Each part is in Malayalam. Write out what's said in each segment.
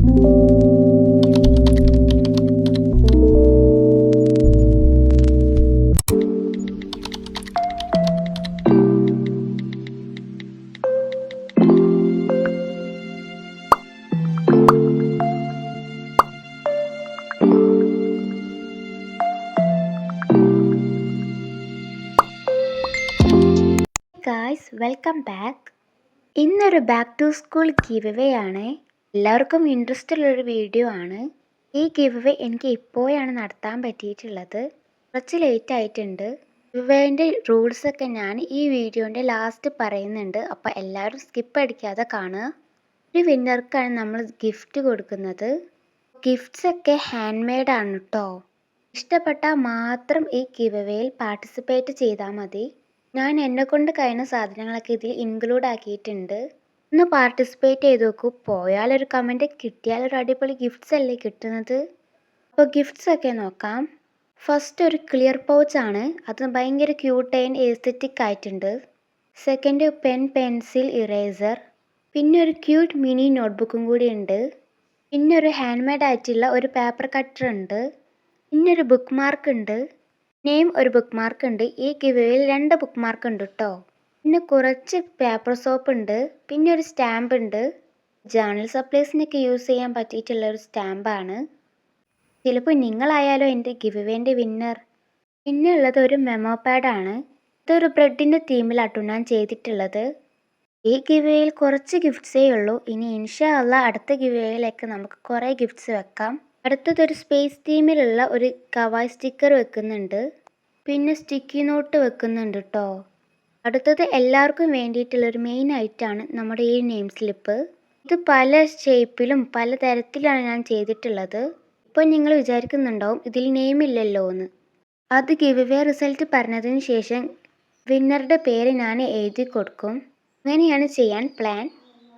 Guys welcome back. ഇന്നൊരു back to school give away ആണ്. എല്ലാവർക്കും ഇൻട്രസ്റ്റ് ഉള്ളൊരു വീഡിയോ ആണ്. ഈ ഗിവ് അവേ എനിക്ക് ഇപ്പോഴാണ് നടത്താൻ പറ്റിയിട്ടുള്ളത്. കുറച്ച് ലേറ്റ് ആയിട്ടുണ്ട്. ഗിവ് അവേൻ്റെ റൂൾസൊക്കെ ഞാൻ ഈ വീഡിയോൻ്റെ ലാസ്റ്റ് പറയുന്നുണ്ട്. അപ്പോൾ എല്ലാവരും സ്കിപ്പ് അടിക്കാതെ കാണുക. ഒരു വിന്നർക്കാണ് നമ്മൾ ഗിഫ്റ്റ് കൊടുക്കുന്നത്. ഗിഫ്റ്റ്സൊക്കെ ഹാൻഡ് മെയ്ഡ് ആണ് കേട്ടോ. ഇഷ്ടപ്പെട്ടാൽ മാത്രം ഈ ഗിവ് അവേയിൽ പാർട്ടിസിപ്പേറ്റ് ചെയ്താൽ മതി. ഞാൻ എന്നെക്കൊണ്ട് കഴിയുന്ന സാധനങ്ങളൊക്കെ ഇതിൽ ഇൻക്ലൂഡ് ആക്കിയിട്ടുണ്ട്. ഒന്ന് പാർട്ടിസിപ്പേറ്റ് ചെയ്ത് നോക്കൂ. പോയാലൊരു കമൻറ്റ്, കിട്ടിയാലൊരു അടിപൊളി ഗിഫ്റ്റ്സ് അല്ലേ കിട്ടുന്നത്. അപ്പോൾ ഗിഫ്റ്റ്സ് ഒക്കെ നോക്കാം. ഫസ്റ്റ് ഒരു ക്ലിയർ പൗച്ചാണ്. അത് ഭയങ്കര ക്യൂട്ട് ആൻഡ് എസ്തെറ്റിക് ആയിട്ടുണ്ട്. Second pen, pencil, eraser. പിന്നെ ഒരു ക്യൂട്ട് മിനി നോട്ട്ബുക്കും കൂടി ഉണ്ട്. പിന്നെ ഒരു ഹാൻഡ് മെയ്ഡ് ആയിട്ടുള്ള ഒരു പേപ്പർ കട്ടർ ഉണ്ട്. പിന്നെ ഒരു ബുക്ക് മാർക്ക് ഉണ്ട്. നെയിം ഒരു ബുക്ക് മാർക്ക് ഉണ്ട്. ഈ ഗിവ് അവേയിൽ 2 ബുക്ക് മാർക്ക് ഉണ്ട് കേട്ടോ. പിന്നെ കുറച്ച് പേപ്പർ സോപ്പ് ഉണ്ട്. പിന്നെ ഒരു സ്റ്റാമ്പ് ഉണ്ട്. ജേർണൽ സപ്ലൈസിനൊക്കെ യൂസ് ചെയ്യാൻ പറ്റിയിട്ടുള്ള ഒരു സ്റ്റാമ്പാണ്. ചിലപ്പോൾ നിങ്ങളായാലോ എൻ്റെ ഗിവ് അവേൻ്റെ വിന്നർ. പിന്നെ ഉള്ളത് ഒരു മെമ്മോ പാഡാണ്. ഇതൊരു ബ്രെഡിൻ്റെ തീമിലാട്ടോ ഞാൻ ചെയ്തിട്ടുള്ളത്. ഈ ഗിവ് അവേയിൽ കുറച്ച് ഗിഫ്റ്റ്സേ ഉള്ളൂ. ഇനി ഇൻഷാ അള്ളാ അടുത്ത ഗിവ് അവേയിലേക്ക് നമുക്ക് കുറേ ഗിഫ്റ്റ്സ് വെക്കാം. അടുത്തതൊരു സ്പേസ് തീമിലുള്ള ഒരു കവായ് സ്റ്റിക്കർ വെക്കുന്നുണ്ട്. പിന്നെ സ്റ്റിക്കി നോട്ട് വെക്കുന്നുണ്ട് കേട്ടോ. അടുത്തത് എല്ലാവർക്കും വേണ്ടിയിട്ടുള്ളൊരു മെയിൻ ഐറ്റമാണ് നമ്മുടെ ഈ നെയിം സ്ലിപ്പ്. ഇത് പല ഷേപ്പിലും പല തരത്തിലാണ് ഞാൻ ചെയ്തിട്ടുള്ളത്. ഇപ്പോൾ നിങ്ങൾ വിചാരിക്കുന്നുണ്ടാവും ഇതിൽ നെയിം ഇല്ലല്ലോ എന്ന്. അത് ഗിവ് അവേ റിസൾട്ട് പറഞ്ഞതിന് ശേഷം വിന്നറുടെ പേര് ഞാൻ എഴുതി കൊടുക്കും. അങ്ങനെയാണ് ചെയ്യാൻ പ്ലാൻ.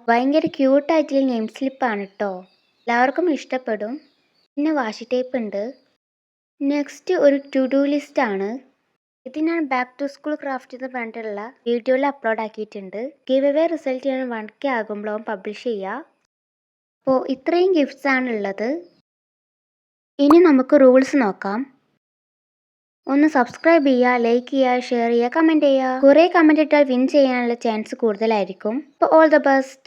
ഭയങ്കര ക്യൂട്ടായിട്ടുള്ള നെയിം സ്ലിപ്പാണ് കേട്ടോ. എല്ലാവർക്കും ഇഷ്ടപ്പെടും. പിന്നെ വാഷി ടേപ്പ് ഉണ്ട്. നെക്സ്റ്റ് ഒരു ടു ഡു ലിസ്റ്റ് ആണ്. ഇത് ഞാൻ ബാക്ക് ടു സ്കൂൾ ക്രാഫ്റ്റ് എന്ന് പറഞ്ഞിട്ടുള്ള വീഡിയോയിൽ അപ്ലോഡ് ആക്കിയിട്ടുണ്ട്. ഗിവ് അവേ റിസൾട്ട് ഞാൻ 1K ആകുമ്പോഴും പബ്ലിഷ് ചെയ്യുക. അപ്പോൾ ഇത്രയും ഗിഫ്റ്റ്സ് ആണുള്ളത്. ഇനി നമുക്ക് റൂൾസ് നോക്കാം. ഒന്ന് സബ്സ്ക്രൈബ് ചെയ്യുക, ലൈക്ക് ചെയ്യുക, ഷെയർ ചെയ്യുക, കമൻറ്റ് ചെയ്യുക. കുറേ കമൻറ്റ് ഇട്ടാൽ വിൻ ചെയ്യാനുള്ള ചാൻസ് കൂടുതലായിരിക്കും. അപ്പോൾ ഓൾ ദ ബെസ്റ്റ്.